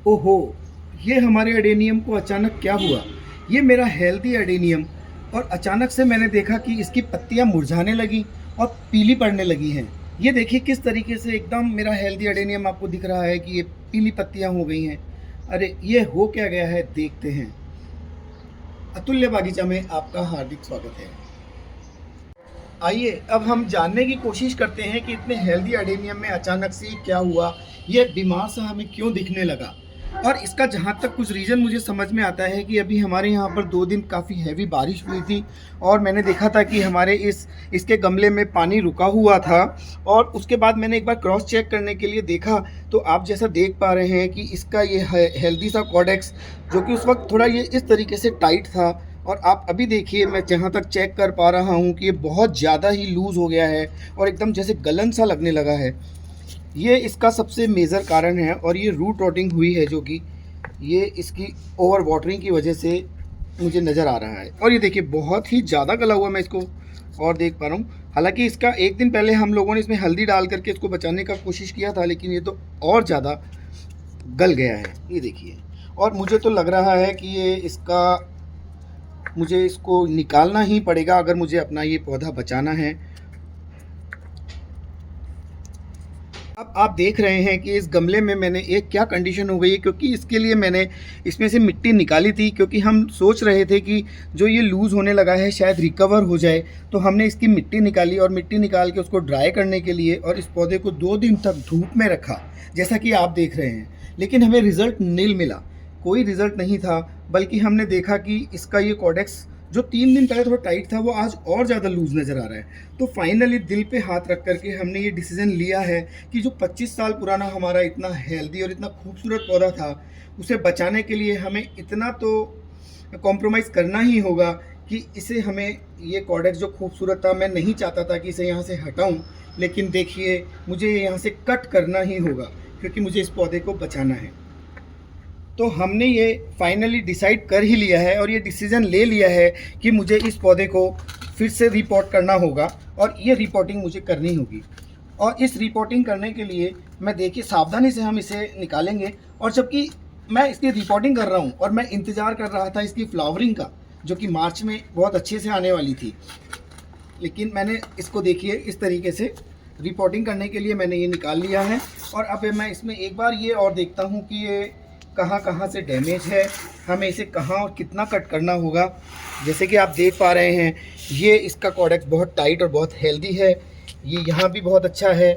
ओहो! ये हमारे एडेनियम को अचानक क्या हुआ? ये मेरा हेल्दी एडेनियम, और अचानक से मैंने देखा कि इसकी पत्तियाँ मुरझाने लगी और पीली पड़ने लगी हैं। ये देखिए किस तरीके से एकदम मेरा हेल्दी एडेनियम आपको दिख रहा है कि ये पीली पत्तियाँ हो गई हैं। अरे! ये हो क्या गया है, देखते हैं। अतुल्य बागीचा में आपका हार्दिक स्वागत है। आइए अब हम जानने की कोशिश करते हैं कि इतने हेल्दी एडेनियम में अचानक से क्या हुआ, ये बीमार सा हमें क्यों दिखने लगा। और इसका जहाँ तक कुछ रीज़न मुझे समझ में आता है कि अभी हमारे यहाँ पर 2 दिन काफ़ी हैवी बारिश हुई थी, और मैंने देखा था कि हमारे इसके गमले में पानी रुका हुआ था। और उसके बाद मैंने एक बार क्रॉस चेक करने के लिए देखा, तो आप जैसा देख पा रहे हैं कि इसका ये हेल्दी सा कॉडेक्स, जो कि उस वक्त थोड़ा ये इस तरीके से टाइट था, और आप अभी देखिए मैं जहाँ तक चेक कर पा रहा हूँ कि ये बहुत ज़्यादा ही लूज़ हो गया है और एकदम जैसे गलन सा लगने लगा है। ये इसका सबसे मेजर कारण है, और ये रूट रॉटिंग हुई है, जो कि ये इसकी ओवर वाटरिंग की वजह से मुझे नज़र आ रहा है। और ये देखिए बहुत ही ज़्यादा गला हुआ मैं इसको और देख पा रहा हूँ। हालांकि इसका एक दिन पहले हम लोगों ने इसमें हल्दी डाल करके इसको बचाने का कोशिश किया था, लेकिन ये तो और ज़्यादा गल गया है, ये देखिए। और मुझे तो लग रहा है कि मुझे इसको निकालना ही पड़ेगा अगर मुझे अपना ये पौधा बचाना है। अब आप देख रहे हैं कि इस गमले में मैंने एक क्या कंडीशन हो गई है, क्योंकि इसके लिए मैंने इसमें से मिट्टी निकाली थी, क्योंकि हम सोच रहे थे कि जो ये लूज़ होने लगा है शायद रिकवर हो जाए। तो हमने इसकी मिट्टी निकाली, और मिट्टी निकाल के उसको ड्राई करने के लिए और इस पौधे को 2 दिन तक धूप में रखा, जैसा कि आप देख रहे हैं। लेकिन हमें रिज़ल्ट नील मिला, कोई रिज़ल्ट नहीं था। बल्कि हमने देखा कि इसका ये कॉडेक्स जो 3 दिन पहले थोड़ा टाइट था, वो आज और ज़्यादा लूज़ नज़र आ रहा है। तो फाइनली दिल पे हाथ रख करके हमने ये डिसीज़न लिया है कि जो 25 साल पुराना हमारा इतना हेल्दी और इतना खूबसूरत पौधा था, उसे बचाने के लिए हमें इतना तो कॉम्प्रोमाइज़ करना ही होगा कि इसे हमें ये कॉडेक्स जो खूबसूरत था, मैं नहीं चाहता था कि इसे यहाँ से हटाऊँ, लेकिन देखिए मुझे यहाँ से कट करना ही होगा, क्योंकि मुझे इस पौधे को बचाना है। तो हमने ये फाइनली डिसाइड कर ही लिया है, और ये डिसीज़न ले लिया है कि मुझे इस पौधे को फिर से रिपोर्ट करना होगा, और ये रिपोर्टिंग मुझे करनी होगी। और इस रिपोर्टिंग करने के लिए मैं देखिए सावधानी से हम इसे निकालेंगे। और जबकि मैं इसकी रिपोर्टिंग कर रहा हूँ, और मैं इंतज़ार कर रहा था इसकी फ्लावरिंग का, जो कि मार्च में बहुत अच्छे से आने वाली थी, लेकिन मैंने इसको देखिए इस तरीके से रिपोर्टिंग करने के लिए मैंने ये निकाल लिया है। और अब मैं इसमें एक बार ये और देखता हूँ कि ये कहाँ कहाँ से डैमेज है, हमें इसे कहाँ और कितना कट करना होगा। जैसे कि आप देख पा रहे हैं, ये इसका कॉडेक्स बहुत टाइट और बहुत हेल्दी है। ये यहाँ भी बहुत अच्छा है।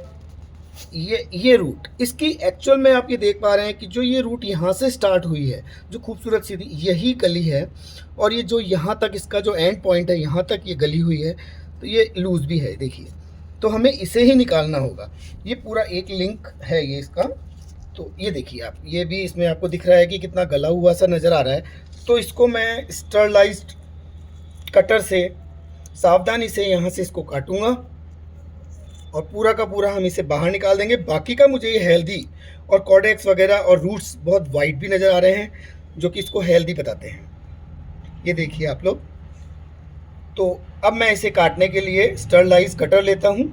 ये रूट इसकी एक्चुअल में आप ये देख पा रहे हैं कि जो ये रूट यहाँ से स्टार्ट हुई है, जो खूबसूरत सी यही गली है, और ये जो यहाँ तक इसका जो एंड पॉइंट है, यहाँ तक ये गली हुई है, तो ये लूज़ भी है देखिए। तो हमें इसे ही निकालना होगा। ये पूरा एक लिंक है ये इसका। तो ये देखिए आप, ये भी इसमें आपको दिख रहा है कि कितना गला हुआ सा नज़र आ रहा है। तो इसको मैं स्टरलाइज्ड कटर से सावधानी से यहाँ से इसको काटूंगा, और पूरा का पूरा हम इसे बाहर निकाल देंगे। बाकी का मुझे ये हेल्दी और कॉडेक्स वगैरह और रूट्स बहुत वाइट भी नज़र आ रहे हैं, जो कि इसको हेल्दी बताते हैं। ये देखिए आप लोग। तो अब मैं इसे काटने के लिए स्टरलाइज कटर लेता हूँ।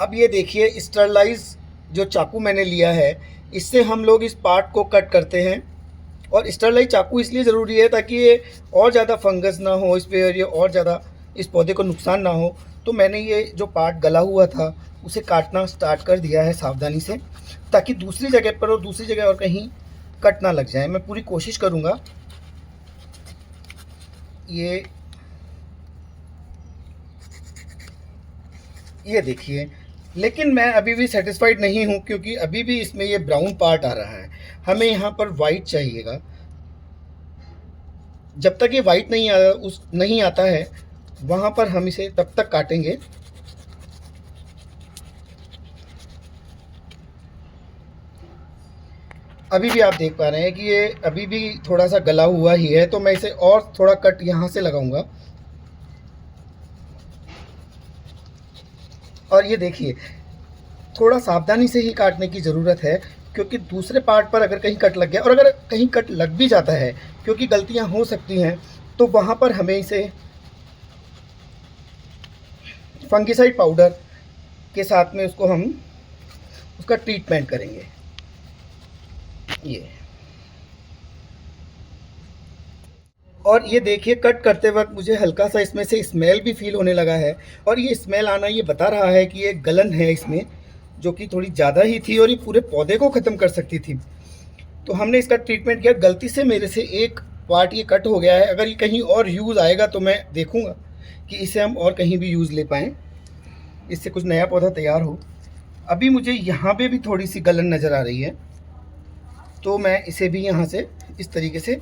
अब ये देखिए स्टरलाइज जो चाकू मैंने लिया है, इससे हम लोग इस पार्ट को कट करते हैं। और स्टरलाइज चाकू इसलिए ज़रूरी है ताकि ये और ज़्यादा फंगस ना हो इस पर, और ये और ज़्यादा इस पौधे को नुकसान ना हो। तो मैंने ये जो पार्ट गला हुआ था उसे काटना स्टार्ट कर दिया है सावधानी से, ताकि दूसरी जगह पर और दूसरी जगह और कहीं कट ना लग जाए। मैं पूरी कोशिश करूँगा। ये देखिए, लेकिन मैं अभी भी सेटिस्फाइड नहीं हूँ, क्योंकि अभी भी इसमें ये ब्राउन पार्ट आ रहा है। हमें यहाँ पर वाइट चाहिएगा। जब तक ये वाइट नहीं आता है, वहाँ पर हम इसे तब तक काटेंगे। अभी भी आप देख पा रहे हैं कि ये अभी भी थोड़ा सा गला हुआ ही है, तो मैं इसे और थोड़ा कट यहाँ से लगाऊंगा। और ये देखिए, थोड़ा सावधानी से ही काटने की ज़रूरत है, क्योंकि दूसरे पार्ट पर अगर कहीं कट लग गया, और अगर कहीं कट लग भी जाता है, क्योंकि गलतियां हो सकती हैं, तो वहाँ पर हमें इसे फंगिसाइड पाउडर के साथ में उसको हम उसका ट्रीटमेंट करेंगे। ये और ये देखिए, कट करते वक्त मुझे हल्का सा इसमें से स्मेल भी फील होने लगा है, और ये स्मेल आना ये बता रहा है कि ये गलन है इसमें, जो कि थोड़ी ज़्यादा ही थी और ये पूरे पौधे को ख़त्म कर सकती थी। तो हमने इसका ट्रीटमेंट किया। गलती से मेरे से एक पार्ट ये कट हो गया है। अगर ये कहीं और यूज़ आएगा तो मैं देखूँगा कि इसे हम और कहीं भी यूज़ ले पाएँ, इससे कुछ नया पौधा तैयार हो। अभी मुझे यहाँ पे भी थोड़ी सी गलन नज़र आ रही है, तो मैं इसे भी यहाँ से इस तरीके से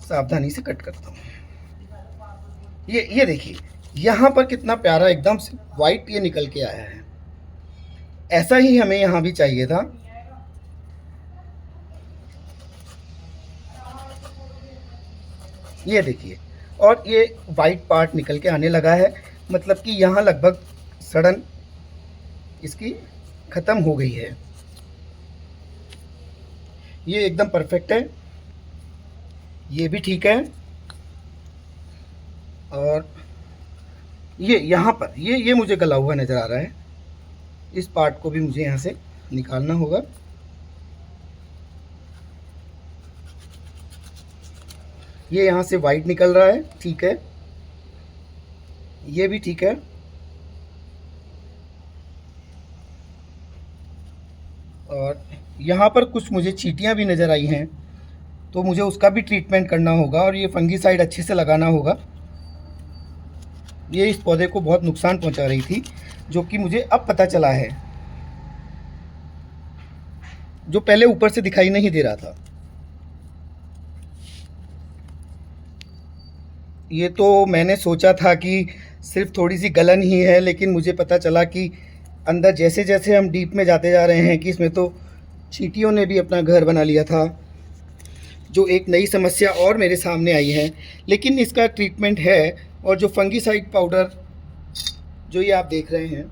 सावधानी से कट करता हूँ। ये देखिए, यहाँ पर कितना प्यारा एकदम से वाइट ये निकल के आया है। ऐसा ही हमें यहाँ भी चाहिए था। ये देखिए, और ये वाइट पार्ट निकल के आने लगा है, मतलब कि यहाँ लगभग सड़न इसकी ख़त्म हो गई है। ये एकदम परफेक्ट है, ये भी ठीक है। और ये यहाँ पर ये मुझे गला हुआ नज़र आ रहा है, इस पार्ट को भी मुझे यहाँ से निकालना होगा। ये यहाँ से वाइट निकल रहा है, ठीक है, ये भी ठीक है। और यहाँ पर कुछ मुझे चींटियाँ भी नज़र आई हैं, तो मुझे उसका भी ट्रीटमेंट करना होगा, और ये फंगीसाइड अच्छे से लगाना होगा। ये इस पौधे को बहुत नुकसान पहुंचा रही थी, जो कि मुझे अब पता चला है, जो पहले ऊपर से दिखाई नहीं दे रहा था। ये तो मैंने सोचा था कि सिर्फ थोड़ी सी गलन ही है, लेकिन मुझे पता चला कि अंदर जैसे जैसे हम डीप में जाते जा रहे हैं कि इसमें तो चींटियों ने भी अपना घर बना लिया था, जो एक नई समस्या और मेरे सामने आई है। लेकिन इसका ट्रीटमेंट है, और जो फंगीसाइड पाउडर जो ये आप देख रहे हैं,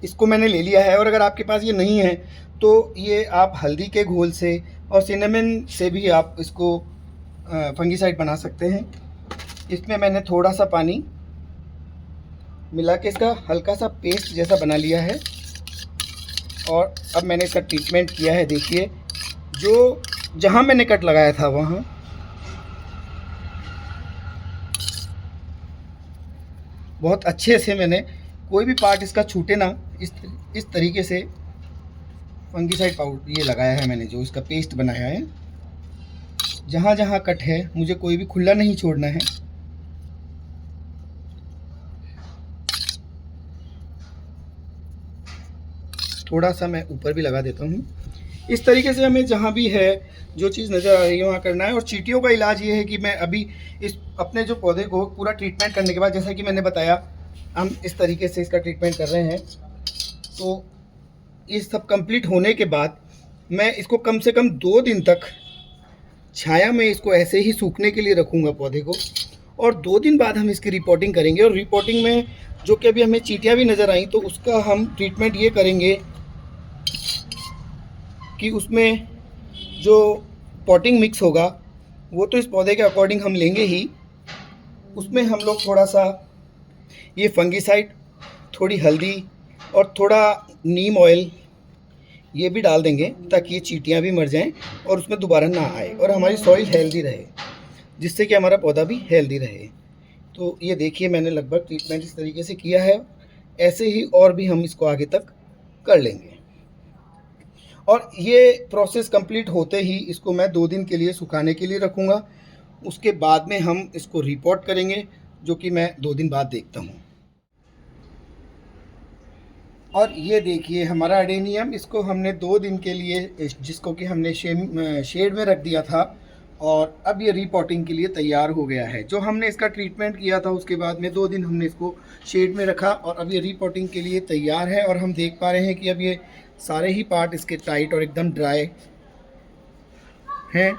इसको मैंने ले लिया है। और अगर आपके पास ये नहीं है तो ये आप हल्दी के घोल से और सिनेमन से भी आप इसको फंगीसाइड बना सकते हैं। इसमें मैंने थोड़ा सा पानी मिला के इसका हल्का सा पेस्ट जैसा बना लिया है, और अब मैंने इसका ट्रीटमेंट किया है। देखिए, जो जहाँ मैंने कट लगाया था वहाँ बहुत अच्छे से मैंने, कोई भी पार्ट इसका छूटे ना, इस तरीके से फंगीसाइड पाउडर ये लगाया है मैंने, जो इसका पेस्ट बनाया है। जहाँ जहाँ कट है मुझे कोई भी खुला नहीं छोड़ना है। थोड़ा सा मैं ऊपर भी लगा देता हूँ। इस तरीके से हमें जहाँ भी है जो चीज़ नज़र आ रही है वहाँ करना है। और चींटियों का इलाज ये है कि मैं अभी इस अपने जो पौधे को पूरा ट्रीटमेंट करने के बाद, जैसा कि मैंने बताया, हम इस तरीके से इसका ट्रीटमेंट कर रहे हैं। तो ये सब कंप्लीट होने के बाद मैं इसको कम से कम 2 दिन तक छाया में इसको ऐसे ही सूखने के लिए रखूँगा पौधे को, और 2 दिन बाद हम इसकी रिपोर्टिंग करेंगे। और रिपोर्टिंग में जो कि अभी हमें चींटियाँ भी नज़र आई, तो उसका हम ट्रीटमेंट ये करेंगे कि उसमें जो पॉटिंग मिक्स होगा वो तो इस पौधे के अकॉर्डिंग हम लेंगे ही, उसमें हम लोग थोड़ा सा ये फंगीसाइड, थोड़ी हल्दी और थोड़ा नीम ऑयल ये भी डाल देंगे, ताकि ये चींटियाँ भी मर जाएं और उसमें दोबारा ना आए, और हमारी सॉइल हेल्दी रहे, जिससे कि हमारा पौधा भी हेल्दी रहे। तो ये देखिए, मैंने लगभग ट्रीटमेंट इस तरीके से किया है। ऐसे ही और भी हम इसको आगे तक कर लेंगे। और ये प्रोसेस कंप्लीट होते ही इसको मैं 2 दिन के लिए सुखाने के लिए रखूँगा। उसके बाद में हम इसको रिपोर्ट करेंगे, जो कि मैं 2 दिन बाद देखता हूँ। और ये देखिए, हमारा अडेनियम, इसको हमने 2 दिन के लिए, जिसको कि हमने शेड में रख दिया था, और अब ये रिपोर्टिंग के लिए तैयार हो गया है। जो हमने इसका ट्रीटमेंट किया था उसके बाद में 2 दिन हमने इसको शेड में रखा, और अब ये रिपोर्टिंग के लिए तैयार है। और हम देख पा रहे हैं कि अब ये सारे ही पार्ट इसके टाइट और एकदम ड्राई हैं।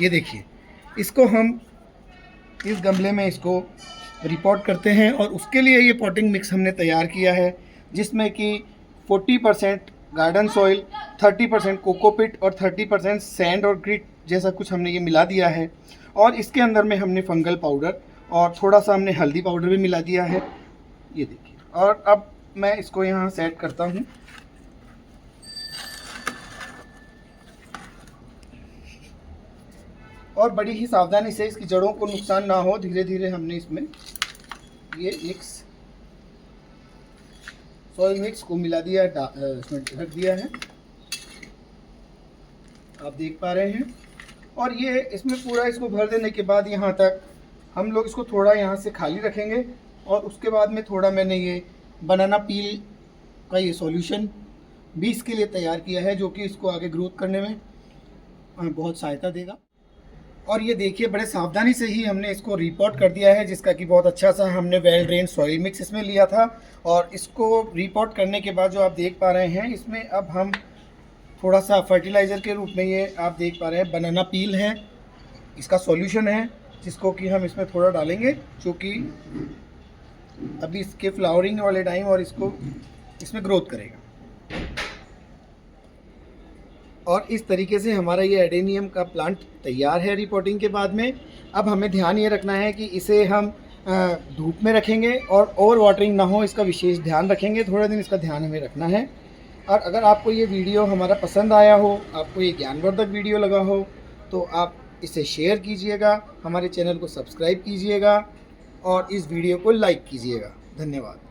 ये देखिए, इसको हम इस गमले में इसको रिपोर्ट करते हैं, और उसके लिए ये पॉटिंग मिक्स हमने तैयार किया है, जिसमें कि 40% गार्डन सॉइल, 30% कोकोपिट और 30% सैंड और ग्रिट जैसा कुछ हमने ये मिला दिया है। और इसके अंदर में हमने फंगल पाउडर और थोड़ा सा हमने हल्दी पाउडर भी मिला दिया है। ये देखिए, और अब मैं इसको यहाँ सेट करता हूँ। और बड़ी ही सावधानी से, इसकी जड़ों को नुकसान ना हो, धीरे धीरे हमने इसमें ये मिक्स सॉइल मिक्स को मिला दिया, इसमें रख दिया है, आप देख पा रहे हैं। और ये इसमें पूरा इसको भर देने के बाद यहाँ तक हम लोग इसको थोड़ा यहाँ से खाली रखेंगे। और उसके बाद में थोड़ा मैंने ये बनाना पील का ये सॉल्यूशन भी इसके लिए तैयार किया है, जो कि इसको आगे ग्रोथ करने में बहुत सहायता देगा। और ये देखिए बड़े सावधानी से ही हमने इसको रिपोर्ट कर दिया है, जिसका कि बहुत अच्छा सा हमने वेल ड्रेन सॉइल मिक्स इसमें लिया था। और इसको रिपोर्ट करने के बाद जो आप देख पा रहे हैं, इसमें अब हम थोड़ा सा फर्टिलाइज़र के रूप में ये आप देख पा रहे हैं बनाना पील है, इसका सॉल्यूशन है, जिसको कि हम इसमें थोड़ा डालेंगे, जो कि अभी इसके फ्लावरिंग वाले टाइम और इसको इसमें ग्रोथ करेगा। और इस तरीके से हमारा ये एडेनियम का प्लांट तैयार है रिपोर्टिंग के बाद में। अब हमें ध्यान ये रखना है कि इसे हम धूप में रखेंगे और ओवर वाटरिंग ना हो, इसका विशेष ध्यान रखेंगे। थोड़ा दिन इसका ध्यान हमें रखना है। और अगर आपको ये वीडियो हमारा पसंद आया हो, आपको ये ज्ञानवर्धक वीडियो लगा हो, तो आप इसे शेयर कीजिएगा, हमारे चैनल को सब्सक्राइब कीजिएगा और इस वीडियो को लाइक कीजिएगा। धन्यवाद।